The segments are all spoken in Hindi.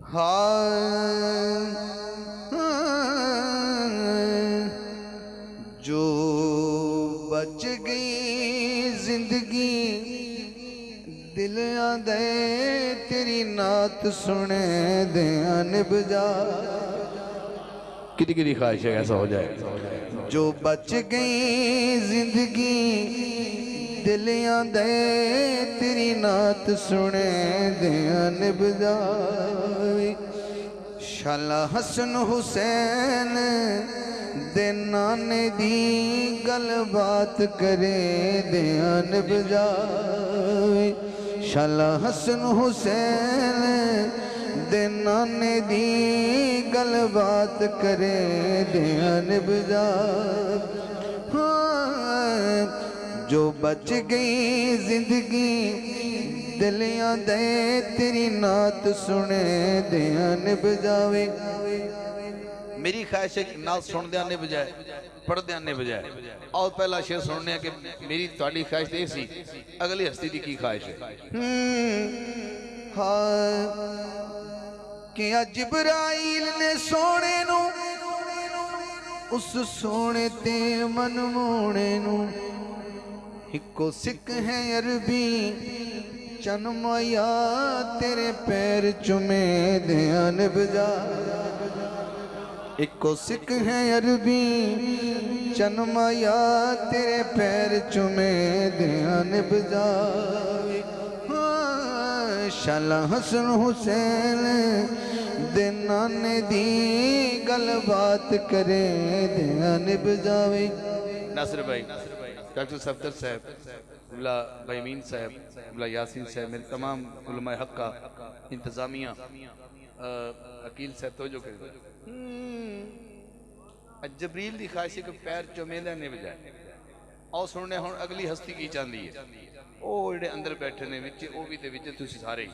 हाय जो बच गई जिंदगी दिल आदे तेरी नात सुने दे बजा। कितनी कितनी ख्वाहिश है ऐसा हो जाए। जो बच गई जिंदगी दिल आदे तेरी नात सुने दे बजा। शाला हसन हुसैन दे नाने दी गल बात करे ध्यान बजावे। शाला हसन हुसैन दे नाने दी गल बात करे ध्यान बजावे। जो बच गई जिंदगी दिलियां दे तेरी नात सुने ध्यान बजावे। मेरी ख्वाहिश है कि नात सुन दे आने बजाए पढ़ दे आने बजाए। और पहला शेर सुनने कि मेरी तुहाडी ख्वाहिश ये सी अगली हस्ती दी की ख्वाहिश है। हाँ कि जिब्राइल ने सोने नू उस सोने ते मन मोने नू इको सिख है अरबी चन माया तेरे पैर चुमे ध्यान बजा। इको सिख है अरबी चन माया तेरे पैर चुमे ध्यान बजावे। शाला हसन हुसैन दे नाने दी गल बात करे ध्यान बजावे। नासिर भाई, डॉक्टर सफदर साहब, मुल्ला भाई मीन साहब, मुल्ला यासीन साहब, मेरे तमाम उलमा हक्का इंतजामिया अकील साहब तो जो कर जबरील की ख्वाहिश को पैर चुमेले ने बजाए। और सुनने हुण अगली हस्ती की चाहती है वो जेडे अंदर बैठे ने विच ओ भी ते विच तुसी सारे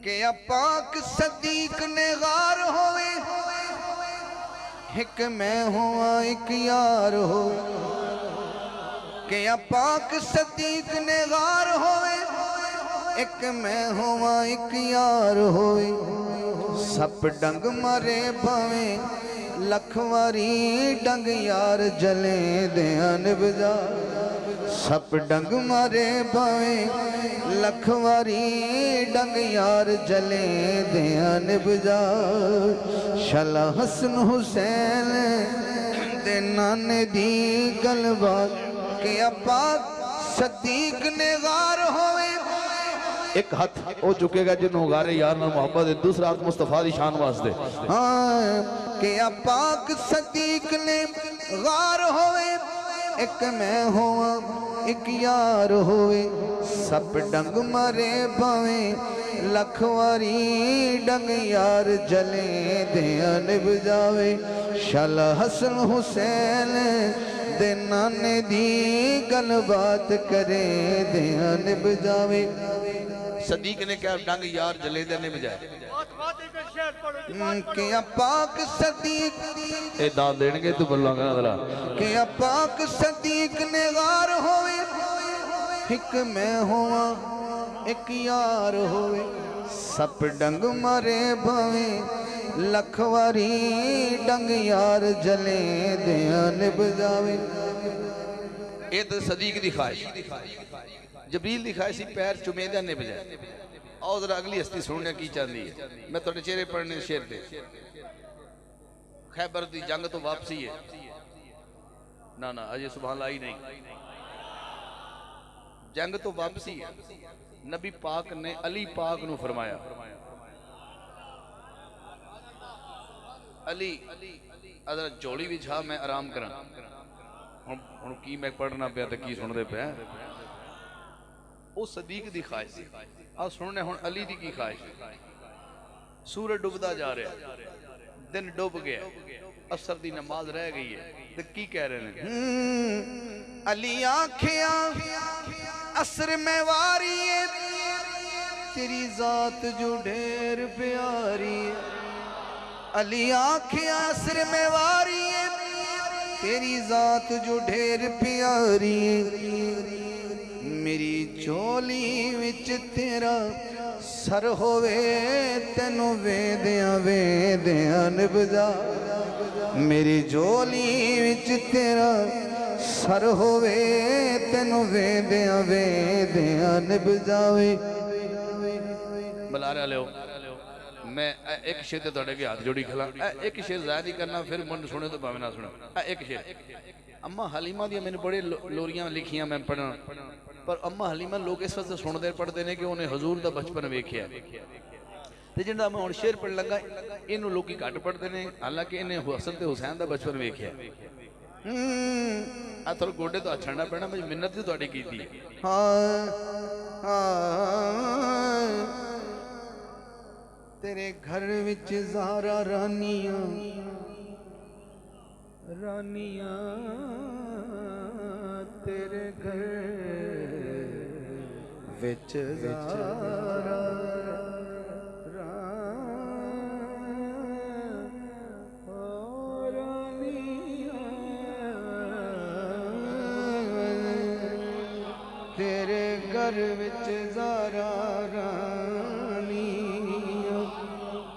के पाक सदीक ने गार होवे एक मैं हुआ एक यार हो। के पाक सदीक ने गार होवे एक मैं हुआ एक यार होवे। सप डंग मारे भावे लखवारी डंग यार जले ध्यान बजा। सप डंग मारे भावे लखवारी डंग यार जले ध्यान बजा। शाला हसन हुसैन दे नाने दी गल बात के पाक सदीक ने गार होवे। एक हाथ हो चुकेगा जिन्हों गारे यार ना मोहब्बत है, दूसरा हाथ मुस्तफा दी शान वास्ते। हाँ के पाक सदीक ने गार होवे एक मैं हुआ एक यार होवे। सब डंग मारे भावे लखवारी डंग यार जले ध्यान बजावे। शाला हसन हुसैन दे नाने दी गल बात करे ध्यान बजावे। सदीक ने क्या डंग यार जले देने बजाए। क्या पाक सदीक ए दान देंगे तू बोलांगा जरा। क्या पाक सदीक ने गार होवे एक मैं हुआ एक यार होवे। सप डंग मारे भावे लखवारी डंग यार जले ध्यान बजावे। ये तो सदीक की ख्वाहिश। जबरील की ख्वाहिश पैर चुमेदे ने बजाए। और जरा अगली हस्ती सुनने की चाहती है। मैं थोड़े चेहरे पढ़ने शेर दे। खैबर की जंग तो वापसी है ना ना अजय सुभान आई नहीं। जंग तो वापसी है। नबी पाक ने अली पाक नू फरमाया अली अगर झोली विछा मैं आराम करा। हुण की मैं पढ़ना पाया तो की सुनते पे वो सदीक की ख्वाहिश। आ सुनने हुण अली दी की ख्वाहिश। सूरज डुबदा जा रहा दिन डुब गया असर दी नमाज रह गई है तो की कह रहे हैं। अली आखिया असर में वारी है तेरी जात जो ढेर प्यारी है। अली आखिया असर में वारी है तेरी जात जो ढेर प्यारी है। मेरी झोली विच तेरा सर होवे तेनों वेदियां वेदियां निभजा मेरी झोली विच तेरा सर होवे तेनों वेदियां वेदियां निभजावे। बुला रहा लो मैं एक शेर ते तुहाडे अगे हाथ जोड़ी खला एक शेर जाया नहीं करना फिर मन सुने तो भावे ना सुने एक शेर अम्मा हलीमा दी मैंने बड़े लोरियां लिखियां मैं पढ़न पर अम्मा हलीमा लोग इस वास्ते सुनते पढ़ते हैं कि उन्हें हजूर का बचपन वेख्या ते जिहड़ा मैं हुण शेर पढ़ लगा इनू लोग घट पढ़ते हैं हालांकि इन्हें हसन ते हुसैन का बचपन वेख्या आ थोड़ा गोडे तो छड़ना पैना मैं मिन्नत भी तुहाडी कीती है। तेरे घर विच ज़ारा रानियां रानियां तेरे घर विच ज़ारा तेरे घर विच ज़ारा रानियां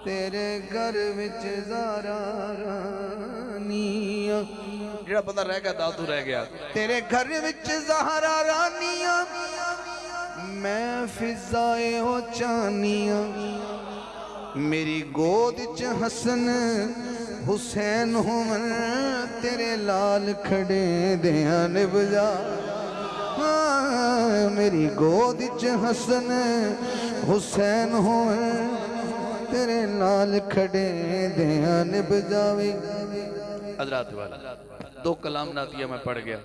तेरे घर विच ज़ारा रानियां जेड़ा बंदा रह गया दातू रह गया तेरे घर विच ज़ारा रानियां मैं फिजाए हो चानियां मेरी गोद च हसन हुसैन होवन तेरे लाल खड़े दियां निभजा मेरी गोद च हसन हुसैन होवन तेरे लाल खड़े दियां निभजावे। हज़रात वाला दो कलाम नातिया मैं पढ़ गया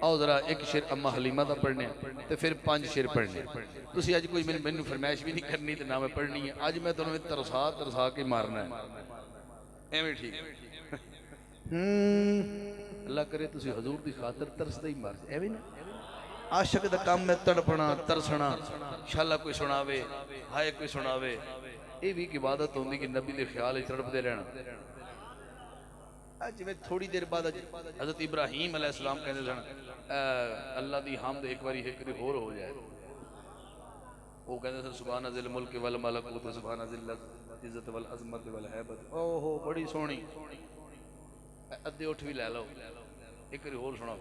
आओ जरा एक शेर अम्मा हलीमा का पढ़ने तो फिर 5 शेर पढ़ने तुसी अज कोई मैनू फरमाइश भी नहीं करनी तो ना मैं पढ़नी है अज मैं तुहानू तरसा तरसा के मारना है एवें ठीक अल्लाह करे तुसी हजूर की खातर तरसदे ही मार एवें ना आशक दा काम है तड़पना तरसना शाला कोई सुनावे हाय कोई सुनावे ये भी एक इबादत होंदी कि नबी दे ख्याल तड़पते रहना जिवें थोड़ी देर बाद हज़रत इब्राहीम अलैहिस्सलाम कहते सन अल्लाह दी हमद एक बारी होर हो जाए वो कहते सन सुभान ज़िल मुल्क वल मलकूत सुभान ज़िल इज़्ज़त वल अज़मत वल हैबत ओहो बड़ी सोहनी अद्धे उठ भी लै लो एक बारी होर सुनाओ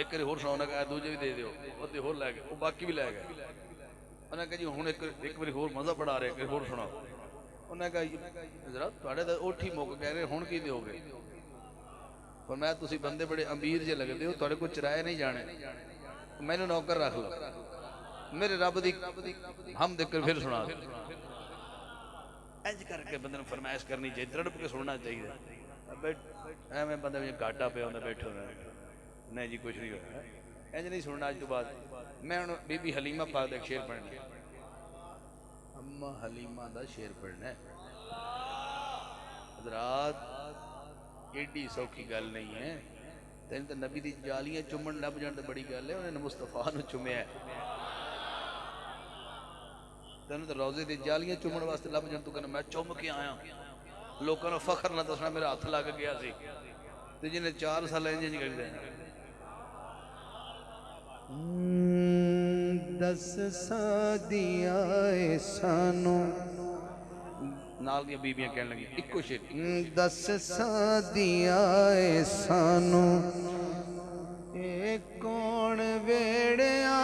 एक बारी होर सुनाओ ना दूजे भी दे दिओ अद्धे होर लै गए वो बाकी भी लै गए उन्हें कहा जी हुण एक बारी होर मज़ा बढ़ा रहे एक होर सुनाओ उन्हें कहा जरा तुहाडे तां उठ ही मुक कह रहे हुण की दोगे पर मैं तुसी बंदे बड़े अमीर जे लगदे हो तुहाडे कोल चराए नहीं जाने मैनू नौकर रख लो मेरे रब दी हम देकर फिर सुना इंज करके बंदे नूं फरमाइश करनी चाहिए तड़प के सुनना चाहिए एवें बंदे में घाटा पिया होंदा बैठे होना नहीं जी कुछ नहीं होया इंज नहीं सुनना अज तो बाद मैं हुण बीबी हलीमा पाक दा शेर पढ़ना अम्मा हलीमा दा शेर पढ़ना है हज़रात एडी सौखी गल नहीं है तेन तो नबी दी जालियां चुमन लभ जान तो बड़ी गल है उन्हें मुस्तफा नूं चुमिया तेन तो रोजे दी जालियां चुमन वास्ते लभ जान तू कहना मैं चुम के आया लोगों को फखर ना दसना मेरा हथ लग गया सी ते जिन्हें 4 साल इंज कर देना 10 सादिया सानू नाल दी बीबियां कहन लगी इको शेर 10 सादिया सानू ए कौन वेड़िया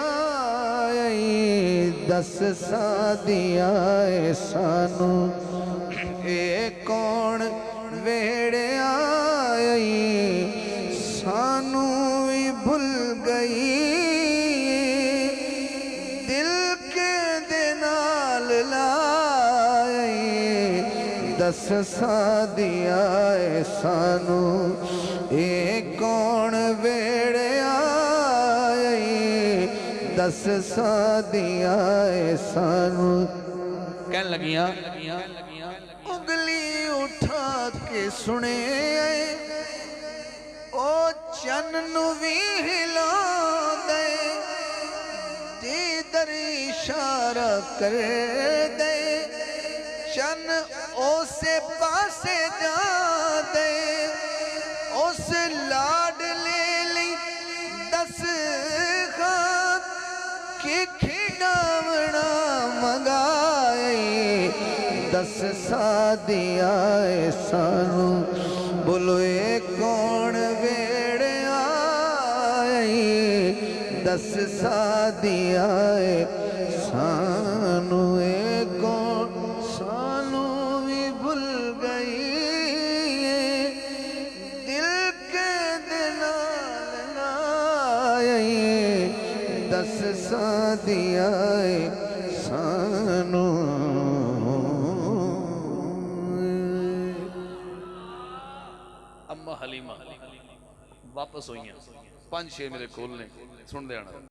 10 सादिया सानू ए कौन वेड़िया सानू भी भुल गई दिल के दे नाल लाई 10 सादिया सानू ए कौन वेड़िया 10 सादिया सानू कहन लगियां उंगली उठा के सुने ओ चन नू भी हिला दे जिधर इशारा कर दे चन उसे पासे जा दे उस लाड ले ली 10 खां की खिडावना दस सादिया सानू बोलो ये कौन वेड़े आई दस सादिया सानू ये कौन सानू भी भूल गई दिल के दिनाल दस सादिया सानू अम्मा हलीमा वापस हुई 5-6 मेरे कोल ने सुन देना।